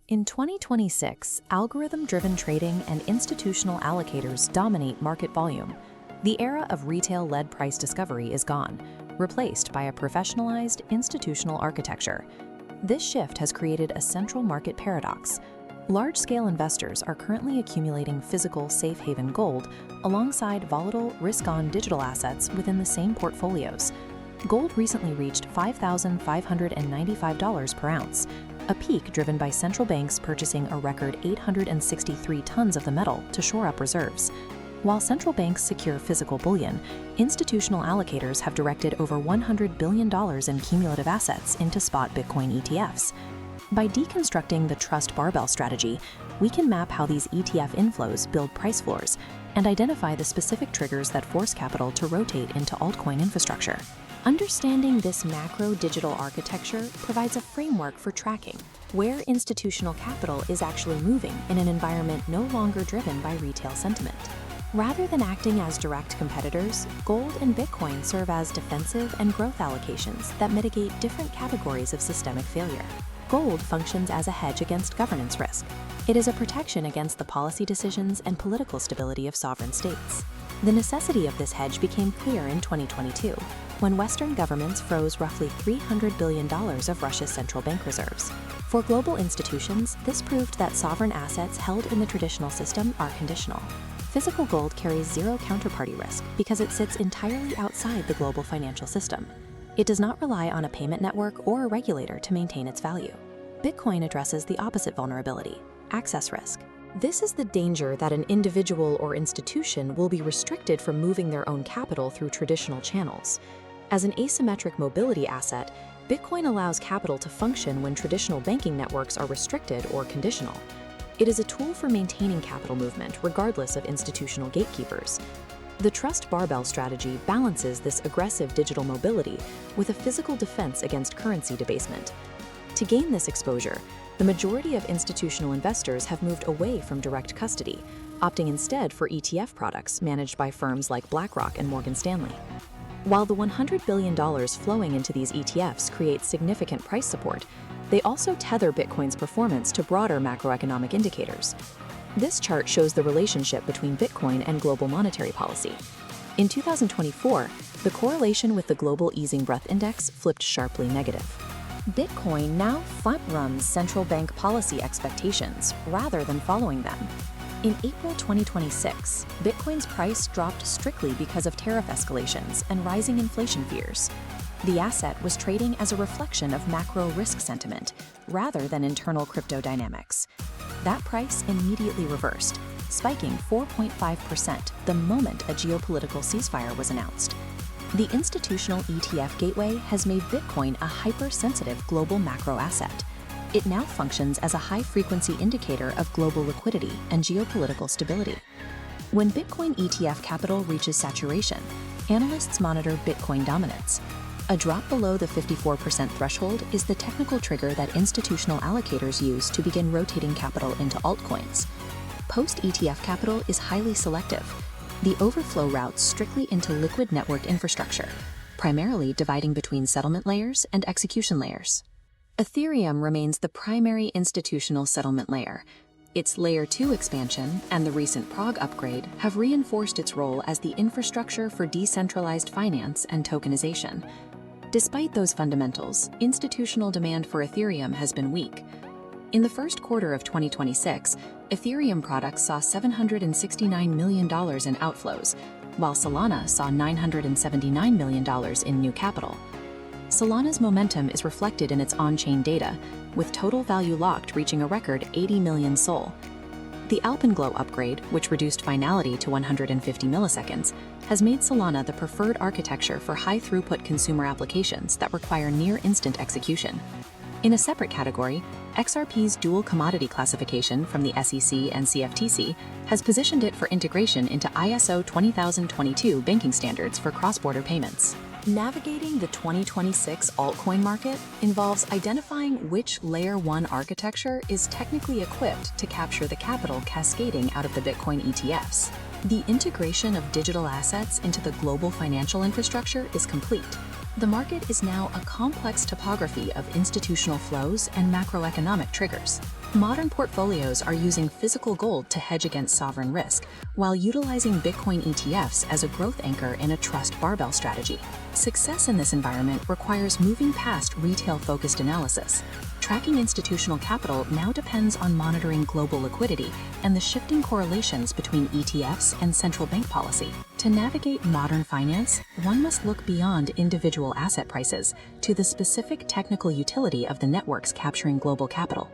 In 2026, algorithm-driven trading and institutional allocators dominate market volume. The era of retail-led price discovery is gone, replaced by a professionalized institutional architecture. This shift has created a central market paradox. Large-scale investors are currently accumulating physical safe haven gold alongside volatile, risk-on digital assets within the same portfolios. Gold recently reached $5,595 per ounce, a peak driven by central banks purchasing a record 863 tons of the metal to shore up reserves. While central banks secure physical bullion, institutional allocators have directed over $100 billion in cumulative assets into spot Bitcoin ETFs. By deconstructing the trust barbell strategy, we can map how these ETF inflows build price floors and identify the specific triggers that force capital to rotate into altcoin infrastructure. Understanding this macro digital architecture provides a framework for tracking where institutional capital is actually moving in an environment no longer driven by retail sentiment. Rather than acting as direct competitors, gold and Bitcoin serve as defensive and growth allocations that mitigate different categories of systemic failure. Gold functions as a hedge against governance risk. It is a protection against the policy decisions and political stability of sovereign states. The necessity of this hedge became clear in 2022, when Western governments froze roughly $300 billion of Russia's central bank reserves. For global institutions, this proved that sovereign assets held in the traditional system are conditional. Physical gold carries zero counterparty risk because it sits entirely outside the global financial system. It does not rely on a payment network or a regulator to maintain its value. Bitcoin addresses the opposite vulnerability: access risk. This is the danger that an individual or institution will be restricted from moving their own capital through traditional channels. As an asymmetric mobility asset, Bitcoin allows capital to function when traditional banking networks are restricted or conditional. It is a tool for maintaining capital movement regardless of institutional gatekeepers. The trust barbell strategy balances this aggressive digital mobility with a physical defense against currency debasement. To gain this exposure, the majority of institutional investors have moved away from direct custody, opting instead for ETF products managed by firms like BlackRock and Morgan Stanley. While the $100 billion flowing into these ETFs creates significant price support, they also tether Bitcoin's performance to broader macroeconomic indicators. This chart shows the relationship between Bitcoin and global monetary policy. In 2024, the correlation with the Global Easing Breath Index flipped sharply negative. Bitcoin now front-runs central bank policy expectations rather than following them. In April 2026, Bitcoin's price dropped strictly because of tariff escalations and rising inflation fears. The asset was trading as a reflection of macro risk sentiment rather than internal crypto dynamics. That price immediately reversed, spiking 4.5% the moment a geopolitical ceasefire was announced. The institutional ETF gateway has made Bitcoin a hypersensitive global macro asset. It now functions as a high-frequency indicator of global liquidity and geopolitical stability. When Bitcoin ETF capital reaches saturation, analysts monitor Bitcoin dominance. A drop below the 54% threshold is the technical trigger that institutional allocators use to begin rotating capital into altcoins. Post-ETF capital is highly selective. The overflow routes strictly into liquid network infrastructure, primarily dividing between settlement layers and execution layers. Ethereum remains the primary institutional settlement layer. Its Layer 2 expansion and the recent Prague upgrade have reinforced its role as the infrastructure for decentralized finance and tokenization. Despite those fundamentals, institutional demand for Ethereum has been weak. In the first quarter of 2026, Ethereum products saw $769 million in outflows, while Solana saw $979 million in new capital. Solana's momentum is reflected in its on-chain data, with total value locked reaching a record 80 million SOL. The Alpenglow upgrade, which reduced finality to 150 milliseconds, has made Solana the preferred architecture for high-throughput consumer applications that require near-instant execution. In a separate category, XRP's dual commodity classification from the SEC and CFTC has positioned it for integration into ISO 20022 banking standards for cross-border payments. Navigating the 2026 altcoin market involves identifying which Layer 1 architecture is technically equipped to capture the capital cascading out of the Bitcoin ETFs. The integration of digital assets into the global financial infrastructure is complete. The market is now a complex topography of institutional flows and macroeconomic triggers. Modern portfolios are using physical gold to hedge against sovereign risk, while utilizing Bitcoin ETFs as a growth anchor in a trust barbell strategy. Success in this environment requires moving past retail-focused analysis. Tracking institutional capital now depends on monitoring global liquidity and the shifting correlations between ETFs and central bank policy. To navigate modern finance, one must look beyond individual asset prices to the specific technical utility of the networks capturing global capital.